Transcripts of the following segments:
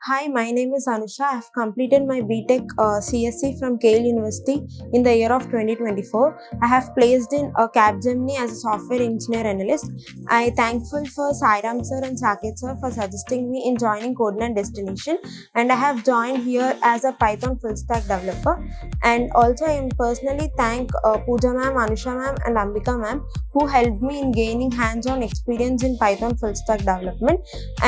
Hi, my name is Anusha. I have completed my BTech CSC from Kale University in the year of 2024. I have placed in Capgemini as a software engineer analyst. I thankful for Sairam sir and Saket sir for suggesting me in joining Codeland Destination, and I have joined here as a Python full stack developer. And also, I am personally thank Pooja ma'am, Anusha ma'am, and Ambika ma'am who helped me in gaining hands-on experience in Python full stack development.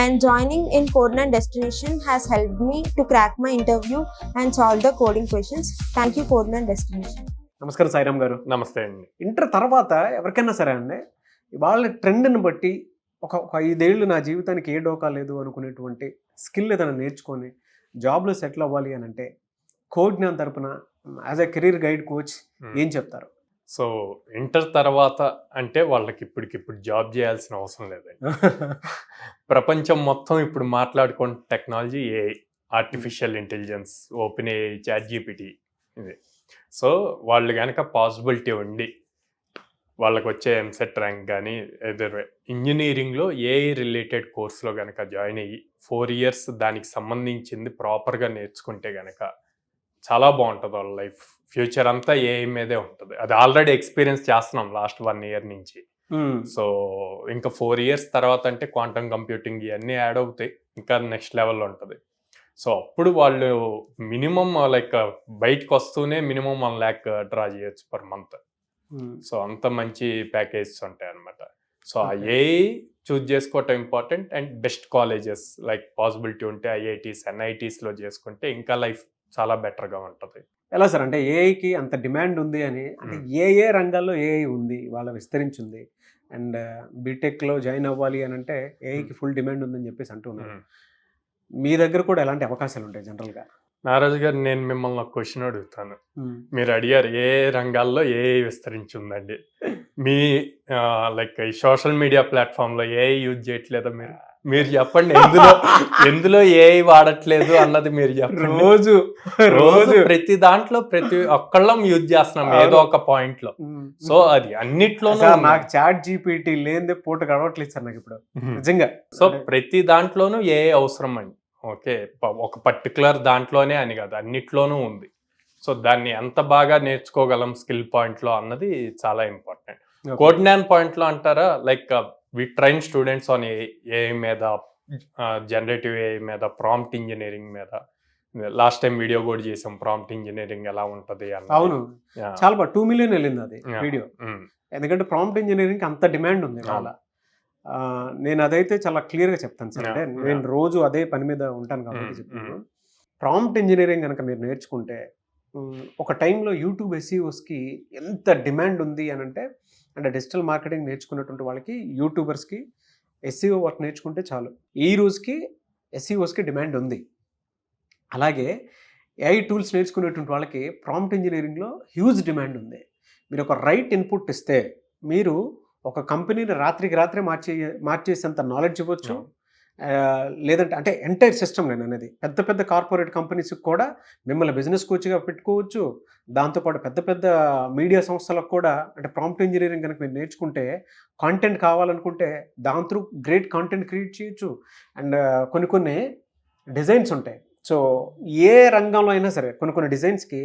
And joining in Codeland Destination has helped me to crack my interview and solve the coding questions. Thank you, Codeland Destination. నమస్కారం సాయిరామ్ గారు. నమస్తే అండి. Inter తర్వాత ఎవరికైనా సరే అండి వాళ్ళ ట్రెండ్ని బట్టి ఒక 5 ఏళ్ళు నా జీవితానికి ఏ డోకా లేదు అనుకునేటువంటి స్కిల్ ఏదైనా నేర్చుకొని జాబ్లో సెటిల్ అవ్వాలి అని అంటే కోజ్ఞాన్ తరపున as a career guide coach ఏం చెప్తారు? సో ఇంటర్ తర్వాత అంటే వాళ్ళకి ఇప్పటికిప్పుడు జాబ్ చేయాల్సిన అవసరం లేదండి. ప్రపంచం మొత్తం ఇప్పుడు మాట్లాడుకున్న technology AI, artificial intelligence, open AI, chat GPT ఇది. సో వాళ్ళు కనుక పాసిబిలిటీ ఉండి వాళ్ళకి వచ్చే ఎంసెట్ ర్యాంక్ కానీ ఏదైనా ఇంజనీరింగ్లో ఏఐ రిలేటెడ్ కోర్సులో కనుక జాయిన్ అయ్యి 4 years దానికి సంబంధించింది ప్రాపర్గా నేర్చుకుంటే కనుక చాలా బాగుంటుంది వాళ్ళ లైఫ్. ఫ్యూచర్ అంతా ఏఐ మీదే ఉంటుంది. అది ఆల్రెడీ ఎక్స్పీరియన్స్ చేస్తున్నాం లాస్ట్ 1 year నుంచి. సో ఇంకా 4 years తర్వాత అంటే క్వాంటమ్ కంప్యూటింగ్ ఇవన్నీ యాడ్ అవుతాయి, ఇంకా నెక్స్ట్ లెవెల్లో ఉంటుంది. సో అప్పుడు వాళ్ళు మినిమం లైక్ బయటకు వస్తూనే మినిమం 1 lakh డ్రా చేయొచ్చు పర్ మంత్. సో అంత మంచి ప్యాకేజెస్ ఉంటాయి అన్నమాట. సో ఆ ఏఐ చూజ్ చేసుకోవటం important. And best colleges like possibility ఉంటే ఐఐటీస్, ఎన్ఐటీస్లో చేసుకుంటే ఇంకా లైఫ్ చాలా బెటర్గా ఉంటుంది. ఎలా సార్ అంటే ఏఐకి అంత డిమాండ్ ఉంది అని అంటే ఏ రంగాల్లో ఏఐ ఉంది వాళ్ళ విస్తరించింది అండ్ బీటెక్లో జాయిన్ అవ్వాలి అని అంటే ఏఐకి ఫుల్ డిమాండ్ ఉందని చెప్పేసి అంటున్నారు. మీ దగ్గర కూడా ఎలాంటి అవకాశాలు ఉంటాయి జనరల్గా? నారాజు గారు, నేను మిమ్మల్ని ఒక క్వశ్చన్ అడుగుతాను. మీరు అడిగారు ఏ రంగాల్లో ఏఐ విస్తరించిందండి. మీ లైక్ ఈ సోషల్ మీడియా ప్లాట్ఫామ్లో ఏఐ యూజ్ చేయట్లేదా? మీరు చెప్పండి, ఎందులో ఏఐ వాడట్లేదు అన్నది మీరు చెప్పండి. రోజు ప్రతి దాంట్లో ప్రతి ఒక్కళ్ళం యూజ్ చేస్తున్నాం ఏదో ఒక పాయింట్ లో. సో అది అన్నిట్లోనూ నాకు చాట్ జీపీటీ లేనిదే పూట గడవట్లేదు సార్ నాకు ఇప్పుడు నిజంగా. సో ప్రతి దాంట్లోనూ ఏఐ అవసరం అండి. ఓకే, ఒక పర్టికులర్ దాంట్లోనే అని కాదు, అన్నిట్లోనూ ఉంది. సో దాన్ని ఎంత బాగా నేర్చుకోగలం స్కిల్ పాయింట్లో అన్నది చాలా ఇంపార్టెంట్. కోడ్నాన్ పాయింట్లో అంటారా, like we train students on AI మీద, జనరేటివ్ ఏఐ మీద, ప్రాంప్ట్ ఇంజనీరింగ్ మీద. లాస్ట్ టైం వీడియో కూడా చేసాం, ప్రాంప్ట్ ఇంజనీరింగ్ ఎలా ఉంటుంది అన్న. అవును, చాలా 2 million వెళ్ళింది అది వీడియో. ఎందుకంటే ప్రాంప్ట్ ఇంజనీరింగ్ అంత డిమాండ్ ఉంది వాళ్ళ. నేను అదైతే చాలా క్లియర్గా చెప్తాను సార్. అంటే నేను రోజు అదే పని మీద ఉంటాను కాబట్టి చెప్తాను. ప్రాంప్ట్ ఇంజనీరింగ్ కనుక మీరు నేర్చుకుంటే ఒక టైంలో యూట్యూబ్ ఎస్ఈఓస్కి ఎంత డిమాండ్ ఉంది అని అంటే డిజిటల్ మార్కెటింగ్ నేర్చుకున్నటువంటి వాళ్ళకి, యూట్యూబర్స్కి ఎస్ఈఓ వర్క్ నేర్చుకుంటే చాలు. ఈ రోజుకి ఎస్ఈఓస్కి డిమాండ్ ఉంది. అలాగే ఏఐ టూల్స్ నేర్చుకునేటువంటి వాళ్ళకి ప్రాంప్ట్ ఇంజనీరింగ్లో హ్యూజ్ డిమాండ్ ఉంది. మీరు ఒక రైట్ ఇన్పుట్ ఇస్తే మీరు ఒక కంపెనీని రాత్రికి రాత్రే మార్చేసేంత నాలెడ్జ్ ఇవ్వచ్చు. లేదంటే అంటే ఎంటైర్ సిస్టమ్ నేను అనేది పెద్ద పెద్ద కార్పొరేట్ కంపెనీస్కి కూడా మిమ్మల్ని బిజినెస్ కోచ్గా పెట్టుకోవచ్చు. దాంతోపాటు పెద్ద పెద్ద మీడియా సంస్థలకు కూడా అంటే ప్రాంప్ట్ ఇంజనీరింగ్ కనుక మీరు నేర్చుకుంటే కాంటెంట్ కావాలనుకుంటే దాని త్రూ గ్రేట్ కాంటెంట్ క్రియేట్ చేయొచ్చు. అండ్ కొన్ని డిజైన్స్ ఉంటాయి. సో ఏ రంగంలో అయినా సరే కొన్ని డిజైన్స్కి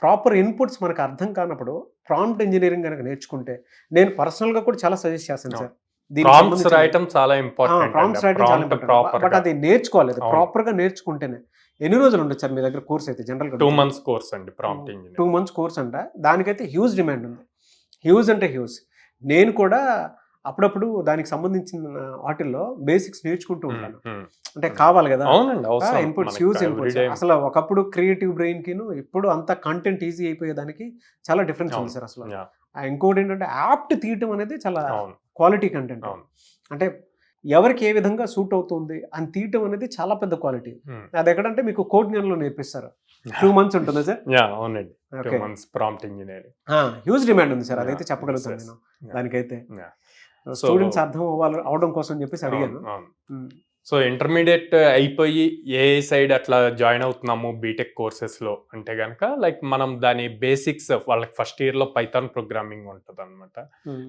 ప్రాపర్ ఇన్పుట్స్ మనకు అర్థం కానప్పుడు ప్రాంప్ట్ ఇంజనీరింగ్ కనుక నేర్చుకుంటే, నేను పర్సనల్గా కూడా చాలా సజెస్ట్ చేస్తాను సార్. ప్రాంప్ట్స్ రాయటం చాలా ఇంపార్టెంట్. బట్ అది నేర్చుకోవాలి, ప్రాపర్గా నేర్చుకుంటేనే. ఎన్ని రోజులు ఉండొచ్చు సార్ మీ దగ్గర కోర్స్ అయితే? జనరల్గా 2 months కోర్స్ అండి ప్రాంప్ట్ ఇంజనీరింగ్. 2 months కోర్స్ అంట. దానికైతే హ్యూజ్ డిమాండ్ ఉంది. హ్యూజ్ అంటే హ్యూజ్. నేను కూడా అప్పుడప్పుడు దానికి సంబంధించిన వాటిల్లో బేసిక్స్ నేర్చుకుంటూ ఉంటాను. అంటే కావాలి కదా ఇన్పుట్స్, హ్యూజ్ ఇన్పుట్స్. అసలు ఒకప్పుడు క్రియేటివ్ బ్రెయిన్ కిను ఇప్పుడు అంత కంటెంట్ ఈజీ అయిపోయేదానికి చాలా డిఫరెన్స్ ఉంది సార్ అసలు. ఇంకోటి ఏంటంటే యాప్ట్ తీయటం అనేది చాలా క్వాలిటీ కంటెంట్. అంటే ఎవరికి ఏ విధంగా సూట్ అవుతుంది అని తీయటం అనేది చాలా పెద్ద క్వాలిటీ. అది ఎక్కడంటే మీకు కోడ్జ్ఞాన్లో నేర్పిస్తారు. 2 months ఉంటుందా సార్? అవునండి, 2 months prompt engineering. Huge demand ఉంది సార్, అదైతే చెప్పగలుగుతాను నేను. దానికైతే స్టూడెంట్స్ అర్థం అవడం కోసం చెప్పేసి అడిగాను. సో ఇంటర్మీడియట్ అయిపోయి ఏఐ సైడ్ అట్లా జాయిన్ అవుతున్నాము బీటెక్ కోర్సెస్లో అంటే కనుక లైక్ మనం దాని బేసిక్స్ వాళ్ళకి ఫస్ట్ ఇయర్లో పైథాన్ ప్రోగ్రామింగ్ ఉంటుంది అనమాట.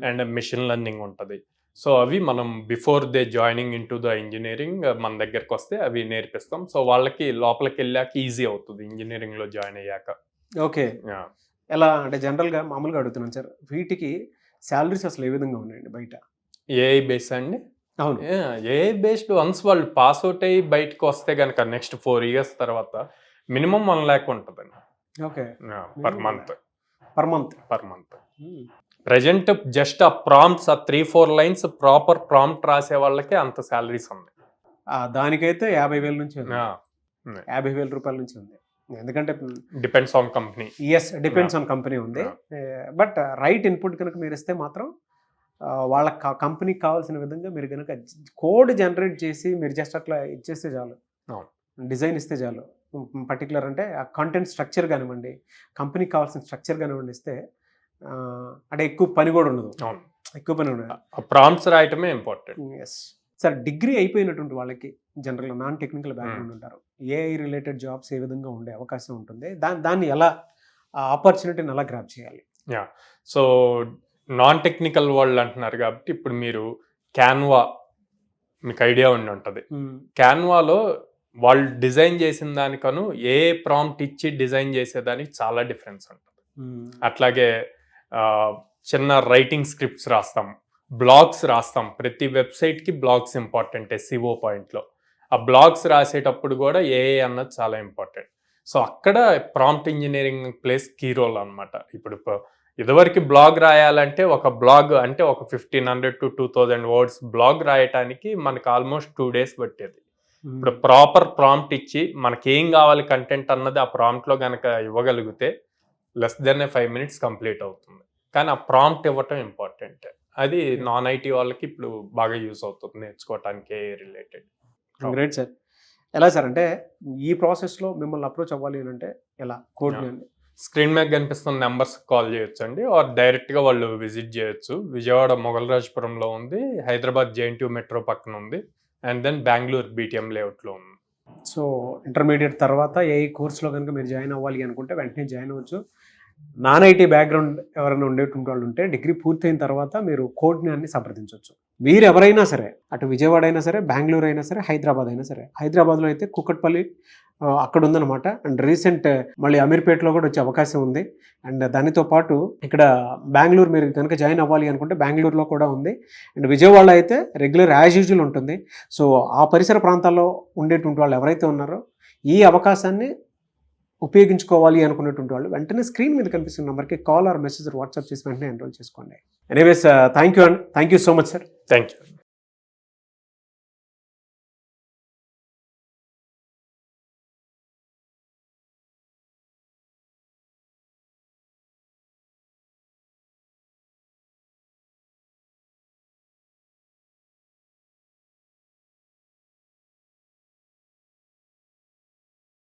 అండ్ మెషిన్ లెర్నింగ్ ఉంటుంది. సో అవి మనం before they joining in to the engineering మన దగ్గరకు వస్తే అవి నేర్పిస్తాం. సో వాళ్ళకి లోపలికి వెళ్ళాక ఈజీ అవుతుంది ఇంజనీరింగ్లో జాయిన్ అయ్యాక. ఓకే. ఎలా అంటే జనరల్గా మామూలుగా అడుగుతున్నాను సార్, వీటికి శాలరీస్ అసలు ఏ విధంగా ఉన్నాయండి బయట? ఏఐ బేస్ అండి. అవును. ఏఐ బేస్డ్ వన్స్ వాళ్ళు పాస్ అవుట్ అయ్యి బయటకు వస్తే కనుక నెక్స్ట్ 4 years తర్వాత మినిమం 1 lakh ఉంటుందండి. Okay. Per month. Present just ఆ ప్రాంప్ట్స్, ఆ 3-4 lines ప్రాపర్ ప్రాంప్ట్ రాసే వాళ్ళకి అంత శాలరీస్ ఉన్నాయి. దానికైతే 50,000 నుంచి 50,000 రూపాయల నుంచి ఉంది. ఎందుకంటే depends on company. Yes, depends on company ఉంది. బట్ రైట్ ఇన్పుట్ కనుక మీరు ఇస్తే మాత్రం వాళ్ళ కంపెనీకి కావాల్సిన విధంగా మీరు కనుక కోడ్ జనరేట్ చేసి మీరు జస్ట్ అట్లా ఇచ్చేస్తే చాలు, డిజైన్ ఇస్తే చాలు. పర్టికులర్ అంటే ఆ కంటెంట్ స్ట్రక్చర్ కానివ్వండి, కంపెనీకి కావాల్సిన స్ట్రక్చర్ కానివ్వండి ఇస్తే అంటే ఎక్కువ పని కూడా ఉండదు. ఎక్కువ పని ఉండదు. ప్రాంప్ట్స్ రాయటమే ఇంపార్టెంట్. Yes sir. డిగ్రీ అయిపోయినటువంటి వాళ్ళకి జనరల్గా నాన్ టెక్నికల్ బ్యాక్గ్రౌండ్ ఉంటారు, ఏఐ రిలేటెడ్ జాబ్స్ ఏ విధంగా ఉండే అవకాశం ఉంటుంది, దాన్ని ఎలా ఆపర్చునిటీని ఎలా గ్రాబ్ చేయాలి? సో నాన్ టెక్నికల్ వాళ్ళు అంటున్నారు కాబట్టి ఇప్పుడు మీరు క్యాన్వా మీకు ఐడియా ఉండి ఉంటుంది. క్యాన్వాలో వాళ్ళు డిజైన్ చేసిన దానికను ఏ ప్రాంప్ట్ ఇచ్చి డిజైన్ చేసేదానికి చాలా డిఫరెన్స్ ఉంటుంది. అట్లాగే చిన్న రైటింగ్ స్క్రిప్ట్స్ రాస్తాం, బ్లాగ్స్ రాస్తాం. ప్రతి వెబ్సైట్కి బ్లాగ్స్ ఇంపార్టెంట్ SEO పాయింట్లో. ఆ బ్లాగ్స్ రాసేటప్పుడు కూడా ఏఐ అన్నది చాలా ఇంపార్టెంట్. సో అక్కడ prompt engineering place key role అనమాట. ఇప్పుడు ఇదివరకు బ్లాగ్ రాయాలంటే ఒక బ్లాగ్ అంటే ఒక 1500 to 2000 words బ్లాగ్ రాయటానికి మనకు ఆల్మోస్ట్ 2 days పట్టేది. ఇప్పుడు ప్రాపర్ ప్రాంప్ట్ ఇచ్చి మనకి ఏం కావాలి కంటెంట్ అన్నది ఆ ప్రాంప్ట్లో కనుక ఇవ్వగలిగితే less than 5 minutes కంప్లీట్ అవుతుంది. కానీ ఆ ప్రాంప్ట్ ఇవ్వటం ఇంపార్టెంట్. అది నాన్ ఐటీ వాళ్ళకి ఇప్పుడు బాగా యూస్ అవుతుంది నేర్చుకోవటానికి రిలేటెడ్. Great sir. ఎలా సార్ అంటే ఈ ప్రాసెస్లో మిమ్మల్ని అప్రోచ్ అవ్వాలి అని అంటే ఎలా? కోడ్ స్క్రీన్ మీద కనిపిస్తున్న నెంబర్స్ కాల్ చేయొచ్చు అండి, ఆర్ డైరెక్ట్గా వాళ్ళు విజిట్ చేయొచ్చు. విజయవాడ మొగల్రాజపురంలో ఉంది, హైదరాబాద్ JNTU మెట్రో పక్కన ఉంది, అండ్ దెన్ బెంగళూరు BTM లేఅవుట్లో ఉంది. సో ఇంటర్మీడియట్ తర్వాత ఏ కోర్సులో కనుక మీరు జాయిన్ అవ్వాలి అనుకుంటే వెంటనే జాయిన్ అవ్వచ్చు. నాన్ ఐటీ బ్యాక్గ్రౌండ్ ఎవరైనా ఉండేటువంటి వాళ్ళు ఉంటే డిగ్రీ పూర్తయిన తర్వాత మీరు కోడ్ని సంప్రదించవచ్చు. మీరు ఎవరైనా సరే, అటు విజయవాడ అయినా సరే, బెంగళూరు అయినా సరే, హైదరాబాద్ అయినా సరే. హైదరాబాద్లో అయితే కుక్కట్పల్లి అక్కడ ఉందన్నమాట. అండ్ రీసెంట్ మళ్ళీ అమీర్పేటలో కూడా వచ్చే అవకాశం ఉంది. అండ్ దానితో పాటు ఇక్కడ బెంగళూరు మీరు కనుక జాయిన్ అవ్వాలి అనుకుంటే బెంగళూరులో కూడా ఉంది. అండ్ విజయవాడ అయితే రెగ్యులర్ యాజ్ యూజువల్ ఉంటుంది. సో ఆ పరిసర ప్రాంతాల్లో ఉండేటువంటి వాళ్ళు ఎవరైతే ఉన్నారో ఈ అవకాశాన్ని ఉపయోగించుకోవాలి అనుకున్నటువంటి వాళ్ళు వెంటనే స్క్రీన్ మీద కనిపిస్తున్న నెంబర్కి కాల్ ఆర్ మెసేజ్ వాట్సాప్ చేసి వెంటనే ఎన్రోల్ చేసుకోండి. Anyways thank you so much sir. Thank you.